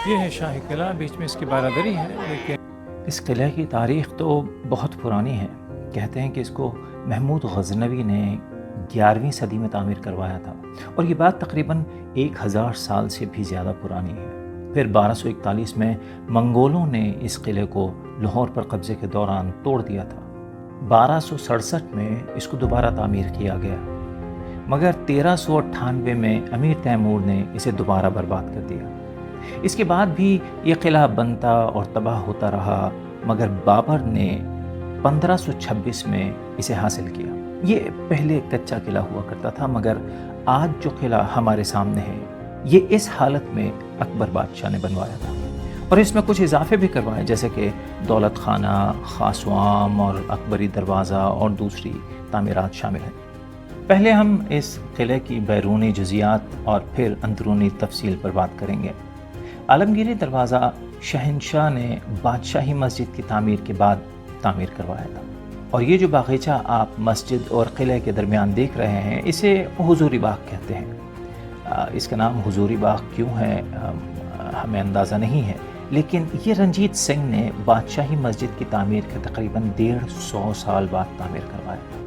یہ ہے شاہی قلعہ، بیچ میں اس کی بارادری ہے، لیکن اس قلعے کی تاریخ تو بہت پرانی ہے۔ کہتے ہیں کہ اس کو محمود غزنوی نے 11ویں صدی میں تعمیر کروایا تھا، اور یہ بات تقریباً 1000 سال سے بھی زیادہ پرانی ہے۔ پھر 1241 میں منگولوں نے اس قلعے کو لاہور پر قبضے کے دوران توڑ دیا تھا۔ 1267 میں اس کو دوبارہ تعمیر کیا گیا، مگر 1398 میں امیر تیمور نے اسے دوبارہ برباد کر دیا۔ اس کے بعد بھی یہ قلعہ بنتا اور تباہ ہوتا رہا، مگر بابر نے 1526 میں اسے حاصل کیا۔ یہ پہلے کچا قلعہ ہوا کرتا تھا، مگر آج جو قلعہ ہمارے سامنے ہے یہ اس حالت میں اکبر بادشاہ نے بنوایا تھا، اور اس میں کچھ اضافے بھی کروائے، جیسے کہ دولت خانہ، خاصوام اور اکبری دروازہ اور دوسری تعمیرات شامل ہیں۔ پہلے ہم اس قلعے کی بیرونی جزیات اور پھر اندرونی تفصیل پر بات کریں گے۔ عالمگیری دروازہ شہنشاہ نے بادشاہی مسجد کی تعمیر کے بعد تعمیر کروایا تھا، اور یہ جو باغیچہ آپ مسجد اور قلعے کے درمیان دیکھ رہے ہیں اسے حضوری باغ کہتے ہیں۔ اس کا نام حضوری باغ کیوں ہے ہمیں اندازہ نہیں ہے، لیکن یہ رنجیت سنگھ نے بادشاہی مسجد کی تعمیر کے تقریباً 150 سال بعد تعمیر کروایا۔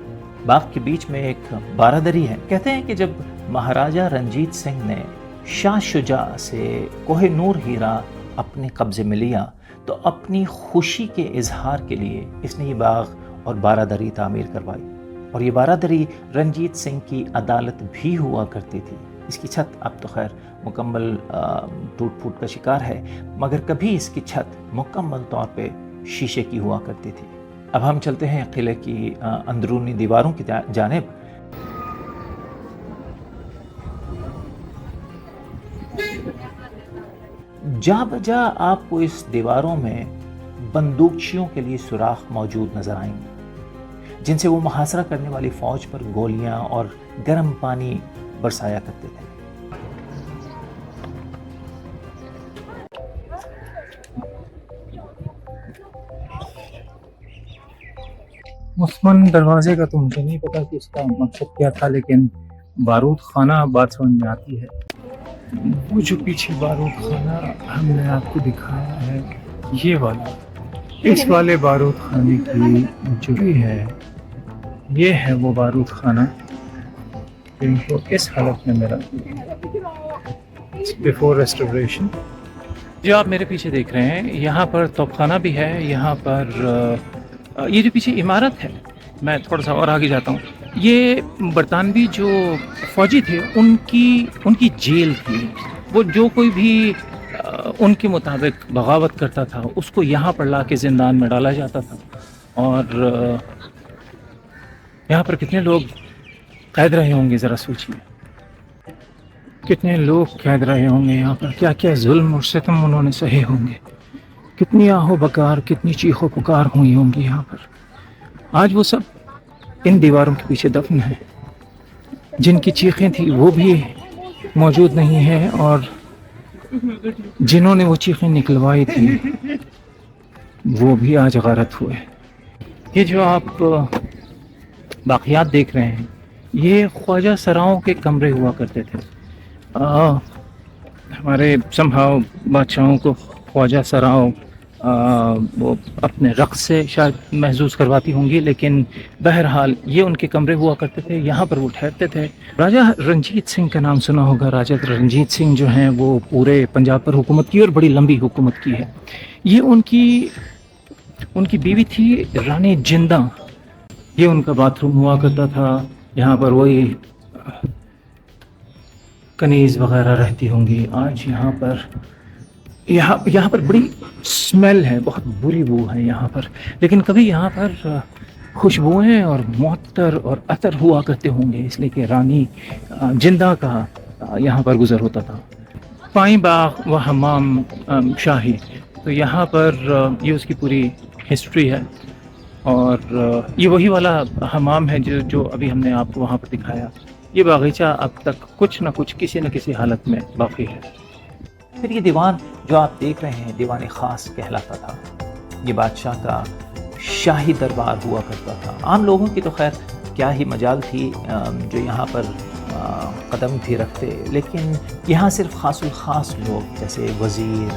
باغ کے بیچ میں ایک بارادری ہے۔ کہتے ہیں کہ جب مہاراجہ رنجیت سنگھ نے شاہ شجاع سے کوہ نور ہیرا اپنے قبضے میں لیا تو اپنی خوشی کے اظہار کے لیے اس نے یہ باغ اور بارادری تعمیر کروائی، اور یہ بارادری رنجیت سنگھ کی عدالت بھی ہوا کرتی تھی۔ اس کی چھت اب تو خیر مکمل ٹوٹ پھوٹ کا شکار ہے، مگر کبھی اس کی چھت مکمل طور پہ شیشے کی ہوا کرتی تھی۔ اب ہم چلتے ہیں قلعے کی اندرونی دیواروں کی جانب۔ جا بجا آپ کو اس دیواروں میں بندوقچیوں کے لیے سوراخ موجود نظر آئیں گے، جن سے وہ محاصرہ کرنے والی فوج پر گولیاں اور گرم پانی برسایا کرتے تھے۔ عثمان دروازے کا تو مجھے نہیں پتا کہ اس کا مقصد کیا تھا، لیکن بارود خانہ بات سمجھ میں آتی ہے۔ وہ جو پیچھے بارود خانہ ہم نے آپ کو دکھایا ہے، یہ والا، اس والے بارود خانے کی جو بھی ہے، یہ ہے وہ بارود خانہ جن کو اس حالت میں ملا بیفور ریسٹوریشن۔ جو آپ میرے پیچھے دیکھ رہے ہیں یہاں پر توپ خانہ بھی ہے، یہاں پر یہ جو پیچھے عمارت ہے، میں تھوڑا سا اور آگے جاتا ہوں، یہ برطانوی جو فوجی تھے ان کی جیل تھی۔ وہ جو کوئی بھی ان کے مطابق بغاوت کرتا تھا اس کو یہاں پر لا کے زندان میں ڈالا جاتا تھا، اور یہاں پر کتنے لوگ قید رہے ہوں گے ذرا سوچیے، کتنے لوگ قید رہے ہوں گے یہاں پر، کیا کیا ظلم اور ستم انہوں نے سہے ہوں گے، کتنی آہ و بکار، کتنی چیخ و پکار ہوئی ہوں گی یہاں پر۔ آج وہ سب ان دیواروں کے پیچھے دفن ہیں، جن کی چیخیں تھیں وہ بھی موجود نہیں ہیں، اور جنہوں نے وہ چیخیں نکلوائی تھیں وہ بھی آج غارت ہوئے۔ یہ جو آپ باقیات دیکھ رہے ہیں یہ خواجہ سراؤں کے کمرے ہوا کرتے تھے۔ ہمارے سمہاؤ بادشاہوں کو خواجہ سراؤں وہ اپنے رقص سے شاید محظوظ کرواتی ہوں گی، لیکن بہرحال یہ ان کے کمرے ہوا کرتے تھے، یہاں پر وہ ٹھہرتے تھے۔ راجہ رنجیت سنگھ کا نام سنا ہوگا۔ راجہ رنجیت سنگھ جو ہیں وہ پورے پنجاب پر حکومت کی اور بڑی لمبی حکومت کی ہے۔ یہ ان کی بیوی تھی رانی جندہ، یہ ان کا باتھ روم ہوا کرتا تھا، یہاں پر وہی کنیز وغیرہ رہتی ہوں گی۔ آج یہاں پر بڑی اسمیل ہے، بہت بری بو ہے یہاں پر، لیکن کبھی یہاں پر خوشبوئیں اور معطر اور عطر ہوا کرتے ہوں گے، اس لیے کہ رانی جندہ کا یہاں پر گزر ہوتا تھا۔ پائیں باغ و حمام شاہی، تو یہاں پر یہ اس کی پوری ہسٹری ہے، اور یہ وہی والا حمام ہے جو ابھی ہم نے آپ کو وہاں پر دکھایا۔ یہ باغیچہ اب تک کچھ نہ کچھ کسی نہ کسی حالت میں باقی ہے۔ پھر یہ دیوان جو آپ دیکھ رہے ہیں دیوان خاص کہلاتا تھا۔ یہ بادشاہ کا شاہی دربار ہوا کرتا تھا۔ عام لوگوں کی تو خیر کیا ہی مجال تھی جو یہاں پر قدم بھی رکھتے، لیکن یہاں صرف خاص الخاص لوگ جیسے وزیر،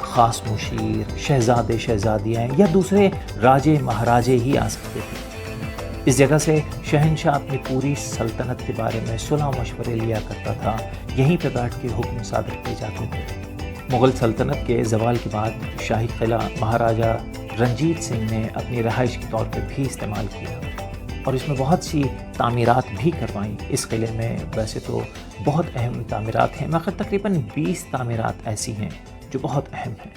خاص مشیر، شہزادے شہزادیاں یا دوسرے راجے مہاراجے ہی آ سکتے تھے۔ اس جگہ سے شہنشاہ اپنی پوری سلطنت کے بارے میں صلح و مشورے لیا کرتا تھا، یہیں پہ بیٹھ کے حکم صادر کیے جاتے تھے۔ مغل سلطنت کے زوال کے بعد شاہی قلعہ مہاراجہ رنجیت سنگھ نے اپنی رہائش کے طور پر بھی استعمال کیا اور اس میں بہت سی تعمیرات بھی کروائیں۔ اس قلعے میں ویسے تو بہت اہم تعمیرات ہیں، مگر تقریباً 20 تعمیرات ایسی ہیں جو بہت اہم ہیں۔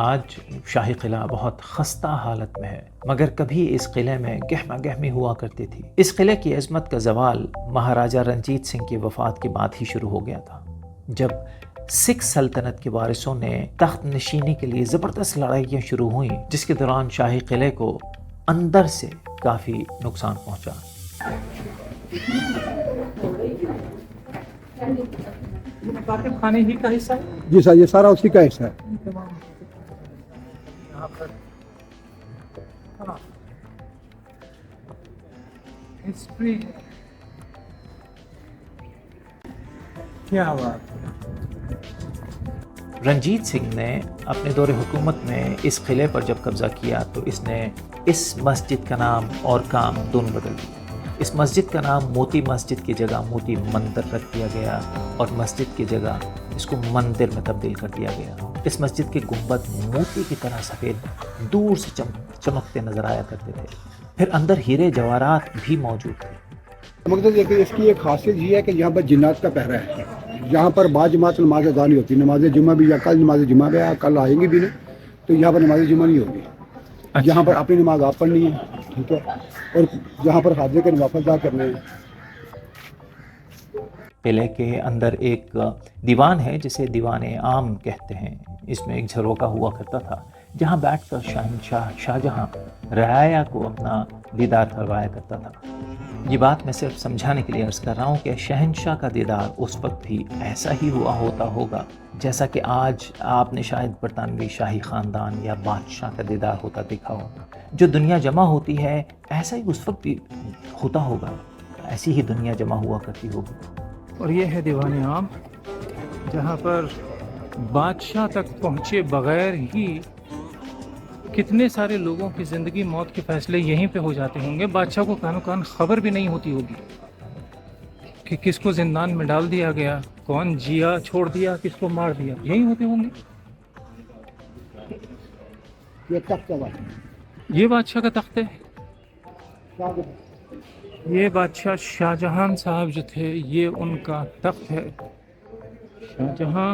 آج شاہی قلعہ بہت خستہ حالت میں ہے، مگر کبھی اس قلعے میں گہما گہمی ہوا کرتی تھی۔ اس قلعے کی عظمت کا زوال مہاراجہ رنجیت سنگھ کی وفات کے بعد ہی شروع ہو گیا تھا، جب سکھ سلطنت کے وارثوں نے تخت نشینی کے لیے زبردست لڑائیاں شروع ہوئیں، جس کے دوران شاہی قلعے کو اندر سے کافی نقصان پہنچا۔ کاتب خانے ہی کا حصہ ہے؟ جی سر، یہ سارا اسی کا حصہ ہے۔ یہاں پر ہسٹری کیا بات ہے۔ رنجیت سنگھ نے اپنے دور حکومت میں اس قلعے پر جب قبضہ کیا تو اس نے اس مسجد کا نام اور کام دونوں بدل دیا۔ اس مسجد کا نام موتی مسجد کی جگہ موتی مندر رکھ دیا گیا اور مسجد کی جگہ اس کو مندر میں تبدیل کر دیا گیا۔ اس مسجد کے گنبد موتی کی طرح سفید دور سے چمکتے نظر آیا کرتے تھے، پھر اندر ہیرے جواہرات بھی موجود تھے۔ مقصد یہ کہ اس کی ایک خاصیت یہ ہے کہ یہاں پر جنات کا پہرا ہے۔ یہاں پر با جماعت نماز ادا نہیں ہوتی، نماز جمعہ بھی، یا کل نماز جمعہ گیا، کل آئیں گی بھی نہیں، تو یہاں پر نماز جمعہ نہیں ہوگی۔ یہاں پر اپنی نماز آپ پڑھنی ہے، ٹھیک ہے، اور یہاں پر خواجے کے نوافل ادا کرنے ہیں۔ قلعے کے اندر ایک دیوان ہے جسے دیوان عام کہتے ہیں۔ اس میں ایک جھروکا ہوا کرتا تھا جہاں بیٹھ کر شہنشاہ شاہجہاں رعایا کو اپنا دیدار کروایا کرتا تھا۔ یہ بات میں صرف سمجھانے کے لیے عرض کر رہا ہوں کہ شہنشاہ کا دیدار اس وقت بھی ایسا ہی ہوا ہوتا ہوگا جیسا کہ آج آپ نے شاید برطانوی شاہی خاندان یا بادشاہ کا دیدار ہوتا دیکھا ہو۔ جو دنیا جمع ہوتی ہے ایسا ہی اس وقت بھی ہوتا ہوگا، ایسی ہی دنیا جمع ہوا کرتی ہوگی۔ اور یہ ہے دیوان عام، جہاں پر بادشاہ تک پہنچے بغیر ہی کتنے سارے لوگوں کی زندگی موت کے فیصلے یہیں پہ ہو جاتے ہوں گے۔ بادشاہ کو کانو کان خبر بھی نہیں ہوتی ہوگی کہ کس کو زندان میں ڈال دیا گیا، کون جیا چھوڑ دیا، کس کو مار دیا، یہی ہوتے ہوں گے۔ یہ تخت کا بات ہے، یہ بادشاہ کا تخت ہے۔ یہ بادشاہ شاہ جہاں صاحب جو تھے، یہ ان کا تخت ہے۔ شاہ جہاں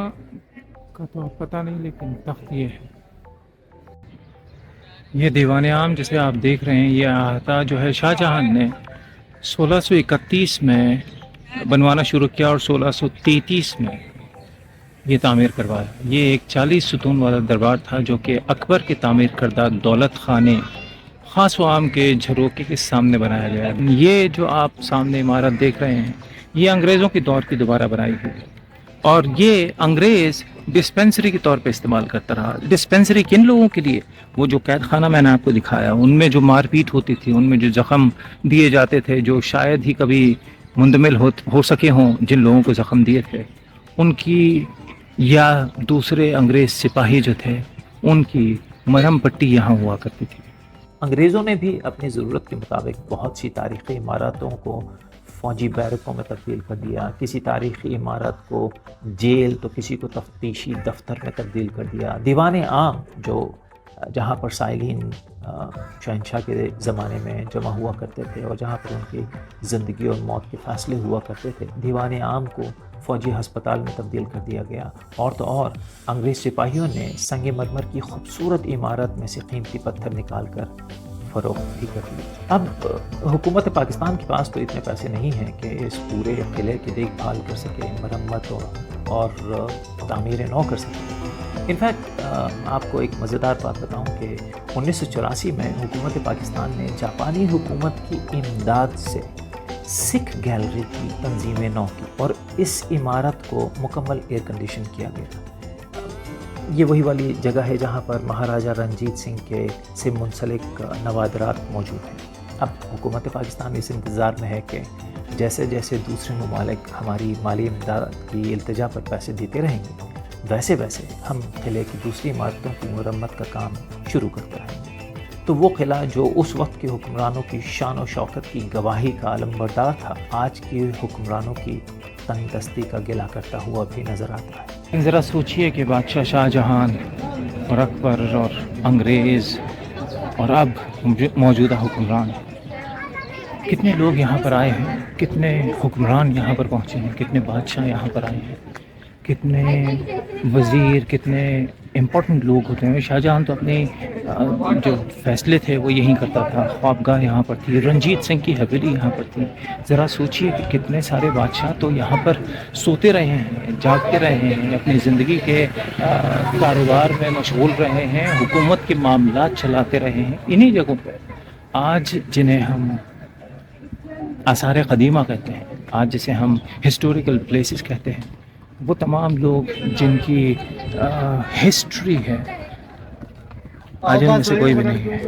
کا تو پتہ نہیں، لیکن تخت یہ ہے۔ یہ دیوان عام جسے آپ دیکھ رہے ہیں، یہ احاطہ جو ہے شاہ جہاں نے 1631 میں بنوانا شروع کیا اور 1633 میں یہ تعمیر کروایا۔ یہ ایک 40 ستون والا دربار تھا جو کہ اکبر کے تعمیر کردہ دولت خانے خاص و عام کے جھروکے کے سامنے بنایا گیا ہے۔ یہ جو آپ سامنے عمارت دیکھ رہے ہیں، یہ انگریزوں کے دور کی دوبارہ بنائی ہوئی، اور یہ انگریز ڈسپینسری کے طور پہ استعمال کرتا رہا۔ ڈسپینسری کن لوگوں کے لیے؟ وہ جو قید خانہ میں نے آپ کو دکھایا، ان میں جو مار پیٹ ہوتی تھی، ان میں جو زخم دیے جاتے تھے، جو شاید ہی کبھی مندمل ہو سکے ہوں، جن لوگوں کو زخم دیے تھے، ان کی یا دوسرے انگریز سپاہی جو تھے، ان کی مرہم پٹی یہاں ہوا کرتی تھی۔ انگریزوں نے بھی اپنی ضرورت کے مطابق بہت سی تاریخی عمارتوں کو فوجی بیرکوں میں تبدیل کر دیا، کسی تاریخی عمارت کو جیل تو کسی کو تفتیشی دفتر میں تبدیل کر دیا۔ دیوان عام جہاں پر سائلین شہنشاہ کے زمانے میں جمع ہوا کرتے تھے اور جہاں پر ان کی زندگی اور موت کے فیصلے ہوا کرتے تھے، دیوان عام کو فوجی ہسپتال میں تبدیل کر دیا گیا، اور تو اور انگریز سپاہیوں نے سنگ مرمر کی خوبصورت عمارت میں سے قیمتی پتھر نکال کر فروخت بھی کر دی۔ اب حکومت پاکستان کے پاس تو اتنے پیسے نہیں ہیں کہ اس پورے قلعے کی دیکھ بھال کر سکے، مرمت اور تعمیر نو کر سکے۔ انفیکٹ آپ کو ایک مزیدار بات بتاؤں کہ 1984 میں حکومت پاکستان نے جاپانی حکومت کی امداد سے سکھ گیلری کی تنظیم نو کی اور اس عمارت کو مکمل ایئر کنڈیشن کیا گیا۔ یہ وہی والی جگہ ہے جہاں پر مہاراجہ رنجیت سنگھ کے سے منسلک نوادرات موجود ہیں۔ اب حکومت پاکستان اس انتظار میں ہے کہ جیسے جیسے دوسرے ممالک ہماری مالی امداد کی التجا پر پیسے دیتے رہیں گے ویسے ویسے ہم قلعے کی دوسری عمارتوں کی مرمت کا کام شروع کرتے رہیں گے۔ تو وہ قلعہ جو اس وقت کے حکمرانوں کی شان و شوکت کی گواہی کا علمبردار تھا، آج کے حکمرانوں کی تنگ دستی کا گلہ کرتا ہوا بھی نظر آتا ہے۔ ذرا سوچئے کہ بادشاہ شاہ جہان اور اکبر اور انگریز اور اب موجودہ حکمران، کتنے لوگ یہاں پر آئے ہیں، کتنے حکمران یہاں پر پہنچے ہیں، کتنے بادشاہ یہاں پر آئے ہیں، کتنے وزیر، کتنے امپورٹنٹ لوگ ہوتے ہیں۔ شاہ جہاں تو اپنے جو فیصلے تھے وہ یہیں کرتا تھا، خوابگاہ یہاں پر تھی، رنجیت سنگھ کی حویلی یہاں پر تھی۔ ذرا سوچئے کہ کتنے سارے بادشاہ تو یہاں پر سوتے رہے ہیں، جاگتے رہے ہیں، اپنی زندگی کے کاروبار میں مشغول رہے ہیں، حکومت کے معاملات چلاتے رہے ہیں انہی جگہوں پہ۔ آج جنہیں ہم آثار قدیمہ کہتے ہیں، آج جسے ہم ہسٹوریکل پلیسز کہتے ہیں، وہ تمام لوگ جن کی ہسٹری ہے آج ان میں سے کوئی بھی نہیں ہے۔